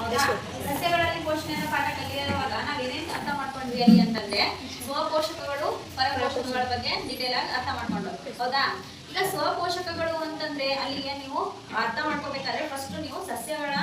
ಹೌದಾ? ಸಸ್ಯಗಳಲ್ಲಿ ಪೋಷಣೆಯ ಪಾಠ ಕಲಿಯುವಾಗ ನಾವೇನೇನು ಅರ್ಥ ಮಾಡ್ಕೊಂಡ್ವಿ ಅಲ್ಲಿ ಅಂತಂದ್ರೆ ಸ್ವಪೋಷಕಗಳು ಪರಪೋಷಕಗಳ ಬಗ್ಗೆ ಡೀಟೇಲ್ ಆಗಿ ಅರ್ಥ ಮಾಡ್ಕೊಂಡು, ಹೌದಾ? ಈಗ ಸ್ವಪೋಷಕಗಳು ಅಂತಂದ್ರೆ ಅಲ್ಲಿಗೆ ನೀವು ಅರ್ಥ ಮಾಡ್ಕೋಬೇಕಾದ್ರೆ ಫಸ್ಟ್ ನೀವು ಸಸ್ಯಗಳ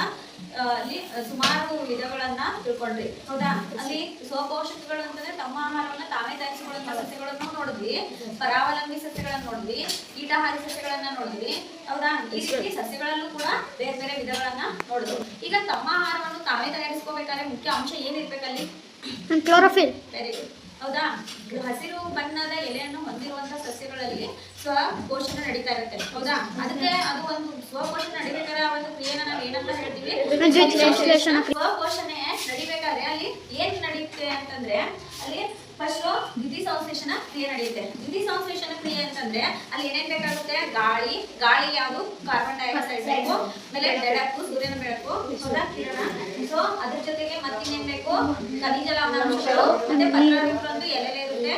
ಅಲ್ಲಿ ಸುಮಾರು ವಿಧಗಳನ್ನ ತಿಳ್ಕೊಂಡ್ರಿ, ಹೌದಾ? ಅಲ್ಲಿ ಸ್ವಪೋಷಕಗಳು ಅಂತಂದ್ರೆ ತಮ್ಮ ಆಹಾರವನ್ನ ತಾವೇ ತಯಾರಿಸಿಕೊಳ್ಳುವಂತ ಸಸ್ಯಗಳನ್ನು ನೋಡಿದ್ವಿ, ಪರಾವಲಂಬಿ ಸಸ್ಯಗಳನ್ನ ನೋಡಿದ್ವಿ, ಕೀಟಹಾರಿ ಸಸ್ಯಗಳನ್ನ ನೋಡಿದ್ವಿ, ಹೌದಾ? ಈ ರೀತಿ ಸಸ್ಯಗಳಲ್ಲೂ ಕೂಡ ಬೇರೆ ಬೇರೆ ವಿಧಗಳನ್ನ ನೋಡಿದ್ವಿ. ಈಗ ತಮ್ಮ ಆಹಾರವನ್ನು ತಾವೇ ತಯಾರಿಸ್ಕೋಬೇಕಾದ್ರೆ ಮುಖ್ಯ ಅಂಶ ಏನಿರ್ಬೇಕಲ್ಲಿ? ಕ್ಲೋರೋಫಿಲ್. ವೆರಿ ಗುಡ್, ಹೌದಾ? ಹಸಿರು ಬಣ್ಣದ ಎಲೆಯನ್ನು ಹೊಂದಿರುವಂತಹ ಸಸ್ಯಗಳಲ್ಲಿ ಸ್ವಪೋಷಣೆ ನಡೀತಾ ಇರುತ್ತೆ, ಹೌದಾ? ಅದಕ್ಕೆ ಅದು ಒಂದು ಸ್ವಪೋಷಣೆ ನಡಿಬೇಕಾದ್ರೆ ಆ ಒಂದು ಕ್ರಿಯೆನ ನಾವು ಏನಂತ ಹೇಳ್ತೀವಿ? ಸ್ವಪೋಷಣೆ ನಡಿಬೇಕಾದ್ರೆ ಅಲ್ಲಿ ಏನ್ ನಡೆಯುತ್ತೆ ಅಂತಂದ್ರೆ ಅಲ್ಲಿ ಫಸ್ಟ್ ದ್ಯುತಿಸಂಶ್ಲೇಷಣ ಕ್ರಿಯೆ ನಡೆಯುತ್ತೆ. ದ್ಯುತಿಸಂಶ್ಲೇಷಣ ಕ್ರಿಯೆ ಅಂತಂದ್ರೆ ಅಲ್ಲಿ ಏನೇನ್ ಬೇಕಾಗುತ್ತೆ? ಗಾಳಿ ಯಾವುದು? ಕಾರ್ಬನ್ ಡೈಆಕ್ಸೈಡ್ ಬೇಕು, ಆಮೇಲೆ ಬೆಳಕು, ಸೂರ್ಯನ ಬೆಳಕು, ಹೌದಾ? ಕಿರಣ. ಸೊ ಅದ್ರ ಜೊತೆಗೆ ಮತ್ತಿನ್ನೇನ್ ಬೇಕು? ಖನಿಜ ಲವಣಾಂಶಗಳು, ಮತ್ತೆ ಪತ್ರಹರಿತರು ಎಲೆಲೆ ಇರುತ್ತೆ,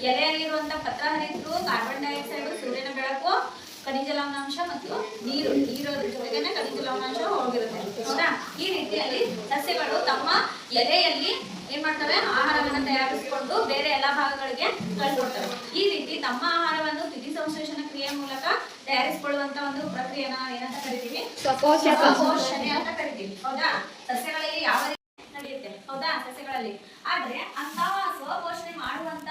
ಎಲೆಯಲ್ಲಿರುವಂತ ಪತ್ರಹರಿತರು, ಕಾರ್ಬನ್ ಡೈಆಕ್ಸೈಡ್, ಸೂರ್ಯನ ಬೆಳಕು, ಖನಿಜ ಲವಣಾಂಶ ಮತ್ತು ನೀರು ಜೊತೆಗೇನೆ ಖನಿಜ ಲವಣಾಂಶ ಹೋಗಿರುತ್ತೆ, ಹೌದಾ? ಈ ರೀತಿಯಲ್ಲಿ ಸಸ್ಯಗಳು ತಮ್ಮ ಎಲೆಯಲ್ಲಿ ಏನ್ ಮಾಡ್ತವೆ? ಆಹಾರವನ್ನ ತಯಾರಿಸಿಕೊಂಡು ಬೇರೆ ಎಲ್ಲಾ ಭಾಗಗಳಿಗೆ ಕಳಿಸ್ಕೊಡ್ತವೆ. ಈ ರೀತಿ ತಮ್ಮ ಆಹಾರವನ್ನು ದ್ಯುತಿಸಂಶ್ಲೇಷಣ ಕ್ರಿಯೆ ಮೂಲಕ ತಯಾರಿಸಿಕೊಳ್ಳುವಂತ ಒಂದು ಪ್ರಕ್ರಿಯೆನ ಏನಂತ ಕರಿತೀವಿ? ಸ್ವಪೋಷಣೆ ಅಂತ ಕರಿತೀವಿ, ಹೌದಾ? ಸಸ್ಯಗಳಲ್ಲಿ ಯಾವ ರೀತಿ ನಡೆಯುತ್ತೆ, ಹೌದಾ? ಸಸ್ಯಗಳಲ್ಲಿ ಆದ್ರೆ ಅಂತ ಸ್ವಪೋಷಣೆ ಮಾಡುವಂತ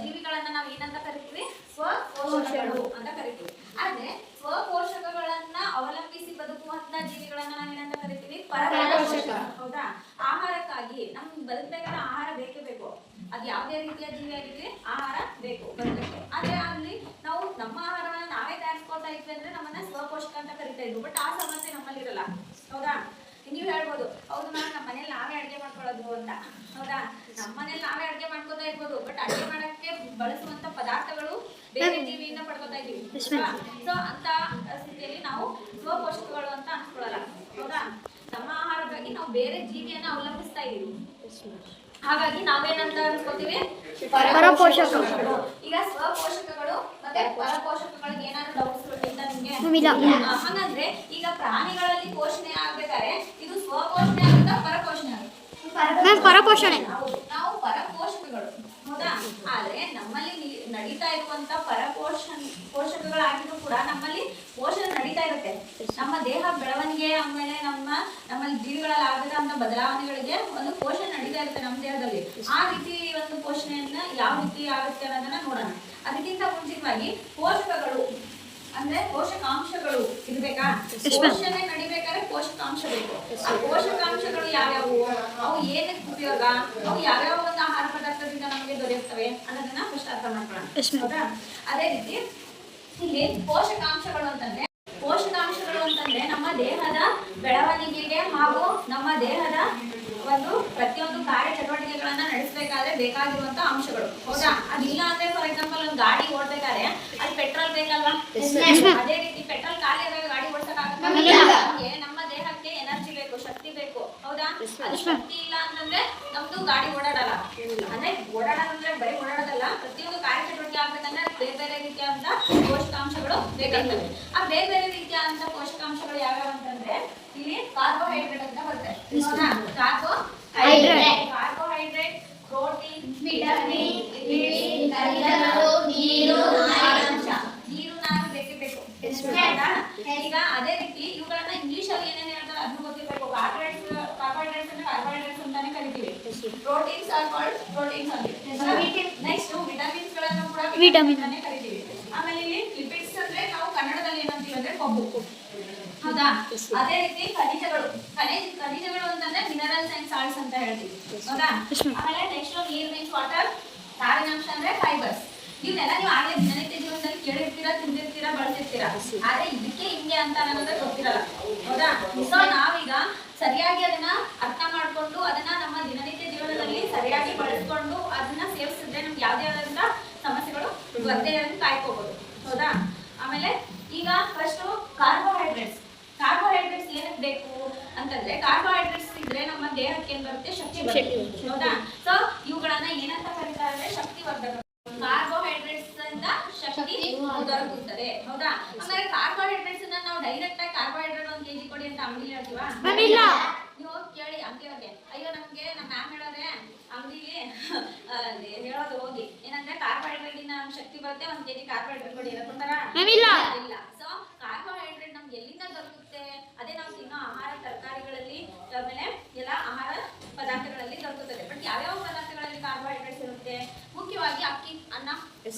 ಜೀವಿಗಳನ್ನ ನಾವು ಏನಂತ ಕರಿತೀವಿ? ಸ್ವಪೋಷಕಗಳು ಅಂತ ಕರಿತೀವಿ. ಆದ್ರೆ ಸ್ವಪೋಷಕಗಳನ್ನ ಅವಲಂಬಿಸಿ ಬದುಕುವಂತ ಜೀವಿಗಳನ್ನ ನಾವೇನಂತ ಕರಿತೀವಿ? ಪರಪೋಷಕ, ಹೌದಾ? ಆಹಾರಕ್ಕಾಗಿ ನಮ್ಗೆ ಬದುಕಬೇಕಾದ್ರೆ ಆಹಾರ ಬೇಕೇ ಬೇಕು. ಅದು ಯಾವುದೇ ರೀತಿಯ ಜೀವಿ ಆಗಿರ್ಲಿ ಆಹಾರ ಬೇಕು ಬದುಕಕ್ಕೆ. ಆದ್ರೆ ಅಲ್ಲಿ ನಾವು ನಮ್ಮ ಆಹಾರವನ್ನ ನಾವೇ ತಯಾರಿಸ್ಕೊಳ್ತಾ ಇದ್ವಿ ಅಂದ್ರೆ ನಮ್ಮನ್ನ ಸ್ವಪೋಷಕ ಅಂತ ಕರಿತಾ ಇದ್ವಿ. ಬಟ್ ಆ ಸಮಸ್ಯೆ ನಮ್ಮಲ್ಲಿ ಇರಲ್ಲ, ಹೌದಾ? ನೀವು ಹೇಳ್ಬೋದು, ಹೌದು ಮ್ಯಾಮ್ ನಮ್ಮ ಮನೇಲಿ ನಾವೇ ಅಡುಗೆ ಮಾಡ್ಕೊಳ್ಳೋದು ಅಂತ, ಹೌದಾ? ನಮ್ಮ ಮನೇಲಿ ನಾವೇ ಅಡುಗೆ ಮಾಡ್ಕೋತಾ ಇರ್ಬೋದು, ಬಟ್ ಅಡುಗೆ ಮಾಡಕ್ಕೆ ಬಳಸುವಂತ ಪದಾರ್ಥಗಳು ಬೇರೆ ಜೀವಿಯಿಂದ ಪಡ್ಕೋತಾ ಇದೀವಿ. ಸೊ ಅಂತ ಸ್ಥಿತಿಯಲ್ಲಿ ನಾವು ಸ್ವಪೋಷಕಗಳು ಅಂತ ಅನ್ಸ್ಕೊಳ್ಳಲ್ಲ, ಹೌದಾ? ನಮ್ಮ ಆಹಾರಕ್ಕಾಗಿ ನಾವು ಬೇರೆ ಜೀವಿಯನ್ನ ಅವಲಂಬಿಸ್ತಾ ಇದೀವಿ. ಹಾಗಾಗಿ ನಾವೇನಂತ ಅನ್ಸ್ಕೊತೀವಿ? ಪರಪೋಷಕಗಳು. ಈಗ ಸ್ವಪೋಷಕಗಳು ಮತ್ತೆ ಪರಪೋಷಕಗಳಿಗೆ ಏನಾದ್ರು ಡೌಟ್ಸ್ ಇರುತ್ತಾ ನಿಮ್ಗೆ? ಹಾಗಂದ್ರೆ ಈಗ ಪ್ರಾಣಿಗಳಲ್ಲಿ ಪೋಷಣೆ ಆಗ್ಬೇಕಾದ್ರೆ ಇದು ಸ್ವಪೋಷಣೆ ಆಗುತ್ತಾ ಪರಪೋಷಣೆ ಆಗುತ್ತೆ? ಪರಪೋಷಣೆ. ನಾವು ಪರಪೋಷಕಗಳು, ಹೌದಾ? ಆದ್ರೆ ನಮ್ಮಲ್ಲಿ ನಡೀತಾ ಇರುವಂತ ಪೋಷಕಗಳಾಗಿದ್ರು ಕೂಡ ನಮ್ಮಲ್ಲಿ ಪೋಷಣೆ ನಡೀತಾ ಇರುತ್ತೆ. ನಮ್ಮ ದೇಹ ಬೆಳವಣಿಗೆ ಆಮೇಲೆ ನಮ್ಮಲ್ಲಿ ಜೀವಿಗಳಲ್ಲಿ ಆಗದಂತ ಬದಲಾವಣೆಗಳಿಗೆ ಒಂದು ಪೋಷಣೆ ನಡೀತಾ ಇರುತ್ತೆ ನಮ್ಮ ದೇಹದಲ್ಲಿ. ಆ ರೀತಿ ಒಂದು ಪೋಷಣೆಯನ್ನ ಯಾವ ರೀತಿ ಆಗುತ್ತೆ ಅನ್ನೋದನ್ನ ನೋಡೋಣ. ಅದಕ್ಕಿಂತ ಮುಂಚಿತವಾಗಿ ಪೋಷಕಗಳು ಅಂದ್ರೆ ಪೋಷಕಾಂಶಗಳು ಇರ್ಬೇಕಾ? ಪೋಷಣೆ ನಡಿಬೇಕಾದ್ರೆ ಪೋಷಕಾಂಶ ಬೇಕು. ಆ ಪೋಷಕಾಂಶಗಳು ಯಾವ್ಯಾವು, ಅವು ಏನಕ್ಕೆ ಉಪಯೋಗ, ಅವು ಯಾವ್ಯಾವ ಒಂದು ಆಹಾರ ಪದಾರ್ಥದಿಂದ ನಮಗೆ ದೊರೆಯುತ್ತವೆ ಅನ್ನೋದನ್ನ ಫಸ್ಟ್ ಅರ್ಥ ಮಾಡ್ಕೊಳ್ಳೋಣ, ಹೌದಾ? ಅದೇ ರೀತಿ ಇಲ್ಲಿ ಪೋಷಕಾಂಶಗಳು ಅಂತಂದ್ರೆ ನಮ್ಮ ದೇಹದ ಬೆಳವಣಿಗೆಗೆ ಹಾಗೂ ನಮ್ಮ ದೇಹದ ಒಂದು ಪ್ರತಿಯೊಂದು ಕಾರ್ಯ ಚಟುವಟಿಕೆಗಳನ್ನ ನಡೆಸಬೇಕಾದ್ರೆ ಬೇಕಾಗಿರುವಂತ ಅಂಶಗಳು, ಹೌದಾ? ಅದಿಲ್ಲ ಅಂದ್ರೆ ಫಾರ್ ಎಕ್ಸಾಂಪಲ್ ಒಂದು ಗಾಡಿ ಓಡ್ಬೇಕಾದ್ರೆ ಅಲ್ಲಿ ಪೆಟ್ರೋಲ್ ಬೇಕಲ್ವಾ? ಅದೇ ರೀತಿ ಪೆಟ್ರೋಲ್ ಖಾಲಿ ಆದಾಗ ಗಾಡಿ ಓಡಿಸಕ್ಕಾಗಲ್ಲ. ನಮ್ಮ ದೇಹಕ್ಕೆ ಎನರ್ಜಿ ಬೇಕು, ಶಕ್ತಿ ಬೇಕು, ಹೌದಾ? ಅದು ಶಕ್ತಿ ಇಲ್ಲ ಅಂತಂದ್ರೆ ನಮ್ದು ಗಾಡಿ ಓಡಾಡಲ್ಲ. ಅಂದ್ರೆ ಓಡಾಡೋದಂದ್ರೆ ಬರೀ ಓಡಾಡೋದಲ್ಲ, ಪ್ರತಿಯೊಂದು ಕಾರ್ಯ ಚಟುವಟಿಕೆ ಆಗ್ಬೇಕಂದ್ರೆ ಬೇರೆ ಬೇರೆ ರೀತಿಯಾದಂತ ಪೋಷಕಾಂಶಗಳು ಬೇಕಾಗ್ತವೆ. ಆ ಬೇರೆ ಬೇರೆ ರೀತಿಯಾದಂತ ಪೋಷಕಾಂಶಗಳು ಯಾವ್ಯಾವ ಅಂತಂದ್ರೆ ಇಲ್ಲಿ ಕಾರ್ಬೋಹೈಡ್ರೇಟ್ ಅಂತ ಬರುತ್ತೆ, ಹೌದಾ? ಕಾರ್ಬೋಹೈಡ್ರೇಟ್, ಪ್ರೋಟೀನ್, ವಿಟಮಿನ್, ಖನಿಜಗಳು, ನೀರು, ನಾರು ಬೇಕೇ ಬೇಕು. ಈಗ ಅದೇ ರೀತಿ ಇವುಗಳನ್ನ ಇಂಗ್ಲಿಷ್ ಅಲ್ಲಿ ಏನೇನು ಹೇಳ್ತಾರೆ ಅದನ್ನ ಗೊತ್ತಿರಬೇಕು. ಕಾರ್ಬೋಹೈಡ್ರೇಟ್ಸ್ ಅಂದ್ರೆ ಕಾರ್ಬೋಹೈಡ್ರೇಟ್ಸ್ ಅಂತಾನೆ ಕರಿತೀವಿ. ಪ್ರೋಟೀನ್ಸ್ ಆರ್ ಕಾಲ್ಡ್ ಪ್ರೋಟೀನ್ಸ್ ಅಂತ. ನೆಕ್ಸ್ಟ್ ವಿಟಮಿನ್ಸ್ ಗಳನ್ನು ಕೂಡ ವಿಟಮಿನ್ ಅಂತಾನೆ ಕರಿತೀವಿ. ಆಮೇಲೆ ಇಲ್ಲಿ ಲಿಪಿಡ್ಸ್ ಅಂದ್ರೆ ನಾವು ಕನ್ನಡದಲ್ಲಿ ಏನಂತೀವಿ ಅಂದ್ರೆ ಕೊಬ್ಬು, ಹೌದಾ? ಅದೇ ರೀತಿ ಖನಿಜಗಳು ಅಂತಂದ್ರೆ ಮಿನರಲ್ಸ್ ಅಂಡ್ ಸಾಲ್ಟ್ಸ್ ಅಂತ ಹೇಳ್ತೀವಿ, ಹೌದಾ? ಆಮೇಲೆ ನೆಕ್ಸ್ಟ್ ನೀರ್ ಮೀನ್ಸ್ ವಾಟರ್, ನಾರಿನಾಂಶ ಅಂದ್ರೆ ಫೈಬರ್ಸ್. ಇವನ್ನೆಲ್ಲ ನೀವು ಆಗಲೇ ದಿನನಿತ್ಯ ಜೀವನದಲ್ಲಿ ಕೇಳಿರ್ತೀರಾ, ತಿಂದಿರ್ತೀರಾ, ಬಳಸಿರ್ತೀರಾ. ಆದ್ರೆ ಇದಕ್ಕೆ ಹಿಂಗೆ ಅಂತ ಅನ್ನೋದೇ ಗೊತ್ತಿರಲ್ಲ, ಹೌದಾ? ಸೊ ನಾವೀಗ ಸರಿಯಾಗಿ ಅದನ್ನ ಅರ್ಥ ಮಾಡ್ಕೊಂಡು ಅದನ್ನ ನಮ್ಮ ದಿನನಿತ್ಯ ಜೀವನದಲ್ಲಿ ಸರಿಯಾಗಿ ಬಳಸ್ಕೊಂಡು ಅದನ್ನ ಸೇವಿಸಿದ್ರೆ ನಮ್ಗೆ ಯಾವ್ದೇ ಆದಂತ ಸಮಸ್ಯೆಗಳು ಬರ್ದೇ ಇರೋದನ್ನ ಕಾಯ್ಕೋಬಹುದು, ಹೌದಾ? ಆಮೇಲೆ ಈಗ ಫಸ್ಟ್ ಕಾರ್ಬೋಹೈಡ್ರೇಟ್ಸ್ ಏನಕ್ಕೆ ಬೇಕು ಅಂತಂದ್ರೆ ಕಾರ್ಬೋಹೈಡ್ರೇಟ್ಸ್ ಇದ್ರೆ ನಮ್ಮ ದೇಹಕ್ಕೆ ಏನ್ ಬರುತ್ತೆ? ಶಕ್ತಿ ಬರುತ್ತೆ, ಹೌದಾ? ಸೊ ಇವುಗಳನ್ನ ಏನಂತ ಕರೀತಾರೆ? ಶಕ್ತಿವರ್ಧಕ. ಕಾರ್ಬೋಹೈಡ್ರೇಟ್ಸ್ ಇಂದ ಶಕ್ತಿ ದೊರಕುತ್ತದೆ, ಹೌದಾ? ಅಂದ್ರೆ ಕಾರ್ಬೋಹೈಡ್ರೇಟ್ಸ್ ನಾವು ಡೈರೆಕ್ಟ್ ಆಗಿ ಕಾರ್ಬೋಹೈಡ್ರೇಟ್ 1 kg ಕೊಡಿ ಅಂತ ಅಂಗಡಿಲಿ ಹೇಳ್ತೀವಾ? ಮ್ಯಾಮ್ ಇಲ್ಲ. ನೀವು ಹೋಗಿ ಕೇಳಿ ಅಂಗಡಿಯವ್ರಿಗೆ, ಅಯ್ಯೋ ನಮ್ಗೆ ನಮ್ಮ ಮ್ಯಾಮ್ ಹೇಳೋರೆ ಅಂಗಡಿಗೆ ಹೇಳೋದು ಹೋಗಿ ಏನಂದ್ರೆ ಕಾರ್ಬೋಹೈಡ್ರೇಟಿನ ಶಕ್ತಿ ಬರುತ್ತೆ, 1 kg ಕಾರ್ಬೋಹೈಡ್ರೇಟ್ ಕೊಡಿ ಕೊಡ್ತಾರಾ? ಮ್ಯಾಮ್ ಇಲ್ಲ. ಇಲ್ಲ. ಸೊ ಕಾರ್ಬೋಹೈಡ್ರೇಟ್ ನಮ್ಗೆ ಎಲ್ಲಿಂದ ದೊರಕುತ್ತೆ? ಅದೇ ನಾವು ತಿನ್ನೋ ಆಹಾರ, ತರಕಾರಿಗಳಲ್ಲಿ, ಆಮೇಲೆ ಎಲ್ಲ ಆಹಾರ ಪದಾರ್ಥಗಳಲ್ಲಿ ದೊರಕುತ್ತದೆ. ಬಟ್ ಯಾವ್ಯಾವ ಪದಾರ್ಥಗಳಲ್ಲಿ ಕಾರ್ಬೋಹೈಡ್ರೇಟ್ಸ್ ಇರುತ್ತೆ? ಮುಖ್ಯವಾಗಿ ಅಕ್ಕಿ, ಅನ್ನ,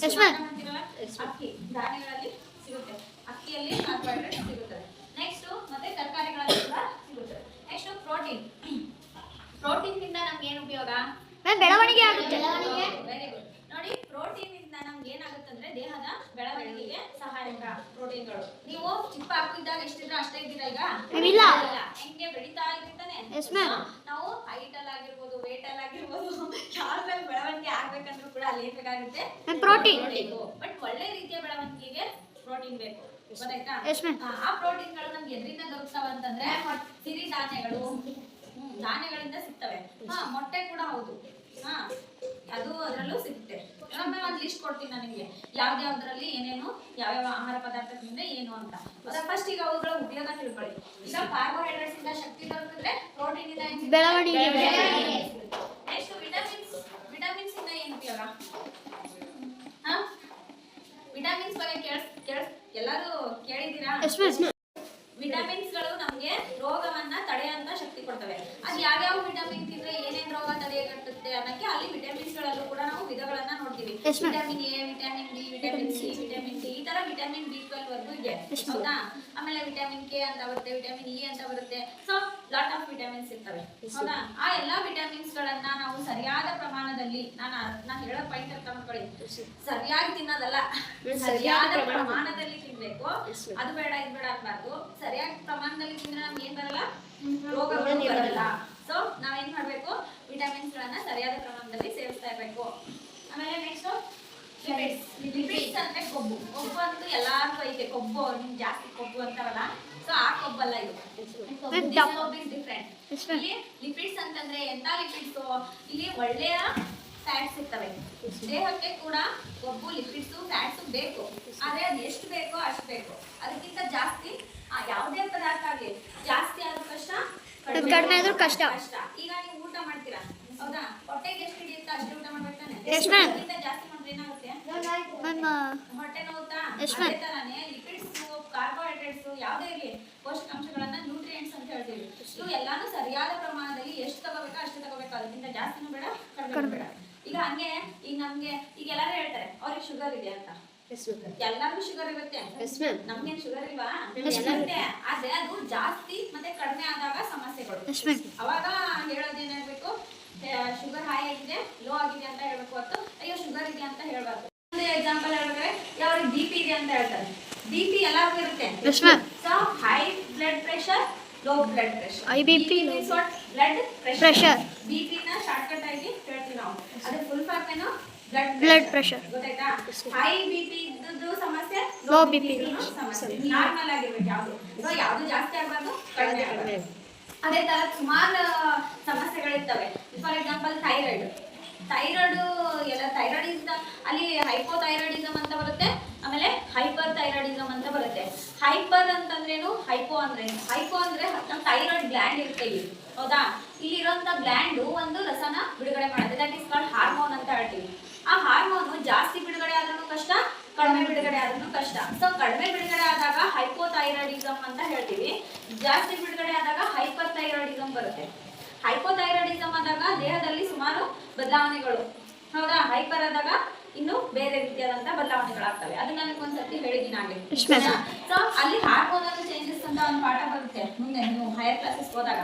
ಅಂತೀರಲ್ಲ, ಅಕ್ಕಿ ಧಾನ್ಯಗಳಲ್ಲಿ ಸಿಗುತ್ತೆ. ಅಕ್ಕಿಯಲ್ಲಿ ಕಾರ್ಬೋಹೈಡ್ರೇಟ್ ಸಿಗುತ್ತದೆ. ನೆಕ್ಸ್ಟ್ ಮತ್ತೆ ತರಕಾರಿಗಳಲ್ಲಿ ಕೂಡ ಸಿಗುತ್ತದೆ. Next protein. ಪ್ರೋಟೀನ್ ಇಂದ ನಮ್ಗೆ ಏನು ಉಪಯೋಗ? ಮ್ಯಾಮ್ ಬೆಳವಣಿಗೆ ಆಗುತ್ತೆ. Very good. ನೋಡಿ, ಪ್ರೋಟೀನ್ ಇಂದ ನಮ್ಗೆ ಏನಾಗುತ್ತೆ ಅಂದ್ರೆ ದೇಹದ ಬೆಳವಣಿಗೆಗೆ ಸಹಾಯಕ ಪ್ರೋಟೀನ್ಗಳು. ನೀವು ಚಿಪ್ಪ ಹಾಕಿದ್ದಾಗ ಎಷ್ಟಿದ್ರೆ ಅಷ್ಟೇ ಇದ್ದೀರಾ ಈಗ? ಇಲ್ಲ. ಹೆಂಗೆ ಬೆಳೀತಾ ಇರ್ತಾನೆ. Yes ma'am. ನಾವು ಹೈಟ್ ಅಲ್ಲಿ ಆಗಿರ್ಬೋದು, ವೇಟ್ ಅಲ್ಲಿ ಆಗಿರ್ಬೋದು, ಯಾವ್ದ್ರಲ್ಲಿ ಬೆಳವಣಿಗೆ ಆಗ್ಬೇಕಂದ್ರೂ ಕೂಡ ಅಲ್ಲಿ ಏನ್ ಬೇಕಾಗುತ್ತೆ? ಪ್ರೋಟೀನ್. ಬಟ್ ಒಳ್ಳೆ ರೀತಿಯ ಬೆಳವಣಿಗೆಗೆ ಪ್ರೋಟೀನ್ ಬೇಕು, ಗೊತ್ತಾಯ್ತಾ? Yes ma'am. ಆ ಪ್ರೋಟೀನ್ಗಳು ನಮ್ಗೆ ಎದ್ರಿಂದ ದೊರಕ್ತಾವ ಅಂತಂದ್ರೆ ಸಿರಿ ಧಾನ್ಯಗಳು, ಧಾನ್ಯಗಳಿಂದ ಸಿಗ್ತವೆ. ಮೊಟ್ಟೆ ಕೂಡ ಹೌದು, ಅದು ಅದರಲ್ಲೂ ಸಿಗುತ್ತೆ. ಆಮೇಲೆ ಒಂದು ಲಿಸ್ಟ್ ಕೊಡ್ತೀನಿ ನಾನು ನಿಮಗೆ, ಯಾವ್ದ್ಯಾವ್ದ್ರಲ್ಲಿ ಏನೇನು, ಯಾವ್ಯಾವ ಆಹಾರ ಪದಾರ್ಥದಿಂದ ಏನು ಅಂತ. ಫಸ್ಟ್ ಈಗ ಅವುಗಳ ಉಪಯೋಗ ತಿಳ್ಕೊಳ್ಳಿ. ಈಗ ಕಾರ್ಬೋಹೈಡ್ರೇಟ್ಸ್ ಇಂದ ಶಕ್ತಿ ದೊರಕಿದ್ರೆ ಪ್ರೋಟೀನ್ ಇಂದ ಬೆಳವಣಿಗೆ. ನೆಕ್ಸ್ಟ್ ವಿಟಮಿನ್ಸ್ ಇಂದ ಏನು ಉಪಯೋಗ? ವಿಟಮಿನ್ಸ್ ಬಗ್ಗೆ ಎಲ್ಲರೂ ಕೇಳಿದ್ದೀರಾ? ವಿಟಮಿನ್ಸ್ ಗಳು ನಮ್ಗೆ ರೋಗವನ್ನ ತಡೆಯುವಂತ ಶಕ್ತಿ ಕೊಡ್ತವೆ. ಅದು ಯಾವ್ಯಾವ ವಿಟಮಿನ್ ತಿಂದ್ರೆ ಏನೇನ್ ರೋಗ ತಡೆಗಟ್ಟುತ್ತೆ ಅನ್ನಕ್ಕೆ ಅಲ್ಲಿ ವಿಟಮಿನ್ಸ್ ಗಳಲ್ಲೂ ಕೂಡ ನಾವು ವಿಧಗಳನ್ನ ನೋಡ್ತೀವಿ. Vitamin A, vitamin B, vitamin C, vitamin D, ಈ ತರ ವಿಟಮಿನ್ B12 ವರೆಗೂ ಇದೆ, ಹೌದಾ? ಆಮೇಲೆ ವಿಟಮಿನ್ ಕೆ ಅಂತ ಬರುತ್ತೆ, ವಿಟಮಿನ್ ಇ ಅಂತ ಬರುತ್ತೆ. ಸೊ ಲಾಟ್ ಆಫ್ ವಿಟಮಿನ್ಸ್ ಇರ್ತವೆ, ಹೌದಾ? ಆ ಎಲ್ಲಾ ವಿಟಮಿನ್ಸ್ ಗಳನ್ನ ನಾವು ಸರಿಯಾದ ಪ್ರಮಾಣದಲ್ಲಿ, ನಾನು ಹೇಳೋ ಪಾಯಿಂಟ್ ಅಂತ ಮಾಡ್ಕೊಳ್ಳಿ, ಸರಿಯಾಗಿ ತಿನ್ನೋದಲ್ಲ, ಸರಿಯಾದ ಪ್ರಮಾಣದಲ್ಲಿ ತಿನ್ಬೇಕು. ಅದು ಬೇಡ ಇದು ಬೇಡ ಆಗ್ಬಾರ್ದು. ಸರಿಯಾದ ಪ್ರಮಾಣದಲ್ಲಿ ತಿಂದ್ರೆ ನಮ್ಗೆ ಏನ್ ಬರಲ್ಲ, ರೋಗಗಳು ಬರಲ್ಲ. ಸೊ ನಾವೇನ್ ಮಾಡ್ಬೇಕು? ವಿಟಮಿನ್ಸ್ ಗಳನ್ನ ಸರಿಯಾದ ಪ್ರಮಾಣದಲ್ಲಿ ಸೇವಿಸ್ತಾ ಇರ್ಬೇಕು. ಆಮೇಲೆ ನೆಕ್ಸ್ಟ್ ಲಿಪಿಡ್ಸ್ ಅಂದ್ರೆ ಕೊಬ್ಬು. ಕೊಬ್ಬು ಅಂತೂ ಎಲ್ಲಾರ್ಗೂ ಐತೆ. ಕೊಬ್ಬು ನಿಮ್ಗೆ ಜಾಸ್ತಿ ಕೊಬ್ಬು ಅಂತಾರಲ್ಲ, ಸೊ ಆ ಕೊಬ್ಬಲ್ಲ ಇದು. ಡಿಫ್ರೆಂಟ್. ಇಲ್ಲಿ ಲಿಪಿಡ್ಸ್ ಅಂತಂದ್ರೆ ಎಂತ ಲಿಪಿಡ್ಸ್? ಇಲ್ಲಿ ಒಳ್ಳೆಯ ಫ್ಯಾಟ್ಸ್ ಇರ್ತವೆ. ದೇಹಕ್ಕೆ ಕೂಡ ಕೊಬ್ಬು, ಲಿಪಿಡ್ಸ್, ಫ್ಯಾಟ್ಸ್ ಬೇಕು. ಆದ್ರೆ ಅದು ಎಷ್ಟು ಬೇಕೋ ಅಷ್ಟು ಬೇಕು. ಅದಕ್ಕಿಂತ ಜಾಸ್ತಿ ಯಾವುದೇ ಪದಾರ್ಥ ಆಗಲಿ ಜಾಸ್ತಿ ಆದ್ರೂ ಕಷ್ಟ, ಕಡಿಮೆ ಆದ್ರೂ ಕಷ್ಟ. ಈಗ ನೀವು ಊಟ ಮಾಡ್ತೀರಾ, ಹೌದಾ? ಹೊಟ್ಟೆಗೆ ಎಷ್ಟು ಹಿಡಿಯುತ್ತಾ ಅಷ್ಟು ಊಟ ಮಾಡ್ಬೇಕಾನೆ. ಅದಕ್ಕಿಂತ ಜಾಸ್ತಿ ಮಾಡಿದ್ರೆ ಏನಾಗುತ್ತೆ? ಹೊಟ್ಟೆ ನೋವುತ್ತಾ? ಅದೇ ತರಾನೇ ಲಿಪಿಡ್ಸ್, ಕಾರ್ಬೋಹೈಡ್ರೇಟ್ಸ್, ಯಾವುದೇ ಇರಲಿ ಪೋಷಕಾಂಶಗಳನ್ನ ನ್ಯೂಟ್ರಿಯೆಂಟ್ಸ್ ಅಂತ ಹೇಳ್ತೀವಿ. ಇವು ಎಲ್ಲಾನು ಸರಿಯಾದ ಪ್ರಮಾಣದಲ್ಲಿ ಎಷ್ಟು ತಗೋಬೇಕಾ ಅಷ್ಟು ತಗೋಬೇಕು. ಅದಕ್ಕಿಂತ ಜಾಸ್ತಿನೂ ಬೇಡ, ಕಡಿಮೆ ಬೇಡ. ಈಗ ಹಂಗೆ ಈಗ ನಮ್ಗೆ ಈಗ ಎಲ್ಲಾರು ಹೇಳ್ತಾರೆ ಅವ್ರಿಗೆ ಶುಗರ್ ಇದೆ ಅಂತ. ಎಲ್ಲರಿಗೂ ಶುಗರ್ ಇರುತ್ತೆ, ನಮ್ಗೇನ್ ಶುಗರ್ ಇಲ್ವಾ? ಇರುತ್ತೆ. ಆದ್ರೆ ಅದು ಜಾಸ್ತಿ ಮತ್ತೆ ಕಡಿಮೆ ಆದಾಗ ಸಮಸ್ಯೆಗಳು. ಅವಾಗ ಹೇಳೋದೇನಾಗ್ಬೇಕು? ಶುಗರ್ ಹೈ ಆಗಿದೆ, ಲೋ ಆಗಿದೆ ಅಂತ ಹೇಳ್ಬೇಕು ಹೊತ್ತು ಅಯ್ಯೋ ಶುಗರ್ ಇದೆ ಅಂತ ಹೇಳ್ಬಾರ್ದು. ಎಕ್ಸಾಂಪಲ್ ಹೇಳ್ಬೇಕಾದ್ರೆ ಅವ್ರಿಗೆ BP ಇದೆ ಅಂತ ಹೇಳ್ತಾರೆ. BP ಎಲ್ಲರಿಗೂ ಇರುತ್ತೆ. So high blood pressure, low blood pressure. IBP means what? Blood pressure. BP ನ ಶಾರ್ಟ್ಕಟ್ ಆಗಿ ಹೇಳ್ತೀವಿ ನಾವು. ಅದು ಫುಲ್ ಫಾರ್ಮ್ ಏನು? Blood pressure. ಗೊತ್ತಾಯ್ತಾ? ಹೈ BP ಇದ್ದದ್ದು ಸಮಸ್ಯೆ, ಲೋ BP ಸಮಸ್ಯೆ. ನಾರ್ಮಲ್ ಆಗಿರ್ಬೇಕು ಯಾವುದು. ಸೊ ಯಾವುದು ಜಾಸ್ತಿ ಆಗಬಾರ್ದು, ಕಡಿಮೆ ಆಗಬಾರ್ದು. ಅದೇ ತರ ಸುಮಾರು ಸಮಸ್ಯೆಗಳಿರ್ತವೆ. ಫಾರ್ ಎಕ್ಸಾಂಪಲ್ ಥೈರಾಯ್ಡ್ ಎಲ್ಲ ಥೈರಾಯ್ಡಿಂದ ಅಲ್ಲಿ ಹೈಪೋಥೈರಾಯ್ಡಿಸಮ್ ಅಂತ ಬರುತ್ತೆ, ಆಮೇಲೆ ಹೈಪರ್ ಥೈರಾಯ್ಡಿಸಮ್ ಅಂತ ಬರುತ್ತೆ. ಹೈಪರ್ ಅಂತಂದ್ರೇನು, ಹೈಪೋ ಅಂದ್ರೇನು? ಹೈಪೋ ಅಂದ್ರೆ ನಮ್ಮ ಥೈರಾಯ್ಡ್ ಗ್ಲ್ಯಾಂಡ್ ಇರುತ್ತೆ ಇಲ್ಲಿ, ಹೌದಾ? ಇಲ್ಲಿರುವಂತ ಗ್ಲ್ಯಾಂಡ್ ಒಂದು ರಸನ ಬಿಡುಗಡೆ ಮಾಡುತ್ತೆ, ದಟ್ ಇಸ್ ಕಾಲ್ಡ್ ಹಾರ್ಮೋನ್ ಅಂತ ಹೇಳ್ತೀವಿ. ಆ ಹಾರ್ಮೋನು ಜಾಸ್ತಿ ಬಿಡುಗಡೆ ಆದ್ರೂ ಕಷ್ಟ, ಕಡಿಮೆ ಬಿಡುಗಡೆ ಆದ್ರೂ ಕಷ್ಟ. ಸೊ ಕಡಿಮೆ ಬಿಡುಗಡೆ ಆದಾಗ ಹೈಪೋಥೈರಾಯ್ಡಿಸಮ್ ಅಂತ ಹೇಳ್ತೀವಿ, ಜಾಸ್ತಿ ಬಿಡುಗಡೆ ಆದಾಗ ಹೈಪರ್ ಥೈರಾಯ್ಡಿಸಮ್ ಬರುತ್ತೆ. ಹೈಪೋಥೈರಾಯ್ಡಿಸಮ್ ಆದಾಗ ದೇಹದಲ್ಲಿ ಸುಮಾರು ಬದಲಾವಣೆಗಳು, ಹೌದಾ? ಹೈಪರ್ ಆದಾಗ ಇನ್ನು ಬೇರೆ ರೀತಿಯಾದಂತಹ ಬದಲಾವಣೆಗಳಾಗ್ತವೆ. ಅದನ್ನ ನನಗೆ ಒಂದ್ಸತಿ ಹೇಳಿದ್ದೀನಿ ಆಗಲಿ. ಸೊ ಅಲ್ಲಿ ಹಾರ್ಮೋನಲ್ ಚೇಂಜಸ್ ಅಂತ ಒಂದು ಪಾಠ ಬರುತ್ತೆ ಮುಂದೆ ನೀವು ಹೈಯರ್ ಕ್ಲಾಸಸ್ ಹೋದಾಗ,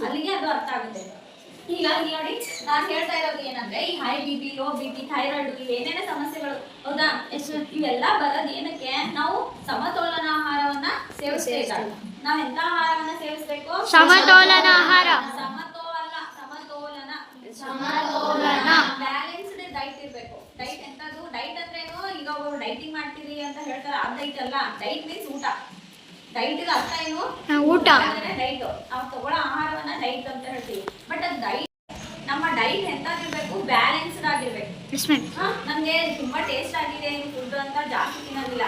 ಅಲ್ಲಿಗೆ ಅದು ಅರ್ಥ ಆಗುತ್ತೆ. ಹೀಗಾಗಿ ನೋಡಿ ನಾನು ಹೇಳ್ತಾ ಇರೋದು ಏನಂದ್ರೆ ಈ high BP, low BP, thyroid ಏನೇನೇ ಸಮಸ್ಯೆಗಳು, ಹೌದಾ? ಇವೆಲ್ಲ ಬರೋದು ಏನಕ್ಕೆ? ನಾವು ಸಮತೋಲನ ಆಹಾರವನ್ನ ಸೇವಿಸ್ತಾ ಇದ್ದಾರೆ. ನಾವ್ ಎಂತ ಆಹಾರವನ್ನ ಸೇವಿಸ್ಬೇಕು? ಸಮತೋಲನ ಆಹಾರ. ಸಮತೋಲನ ಬ್ಯಾಲೆನ್ಸ್ಡ್ ಡೈಟ್ ಇರ್ಬೇಕು. ಡೈಟ್ ಎಂತದು? ಡೈಟ್ ಅಂದ್ರೆ ಏನು? ಈಗ ಒಬ್ಬರು ಡೈಟಿಂಗ್ ಮಾಡ್ತೀರಿ ಅಂತ ಹೇಳ್ತಾರೆ, ಆ ಡೈಟ್ ಅಲ್ಲ. ಡೈಟ್ ಮೀನ್ಸ್ ಊಟ. ಡೈಟ್ ಅರ್ಥ ಏನು? ಊಟ. ಡೈಟ್ ನಾವು ತಗೊಳ್ಳೋ ಆಹಾರವನ್ನ ಡೈಟ್ ಅಂತ ಹೇಳ್ತೀವಿ. ಬಟ್ ಅದು ಡೈಟ್, ನಮ್ಮ ಡೈಟ್ ಎಂತಾಗಿರ್ಬೇಕು? ಬ್ಯಾಲೆನ್ಸ್ಡ್ ಆಗಿರ್ಬೇಕು. ನಮ್ಗೆ ತುಂಬಾ ಟೇಸ್ಟ್ ಆಗಿದೆ ಫುಡ್ ಅಂತ ಜಾಸ್ತಿ ತಿನ್ನೋದಿಲ್ಲ.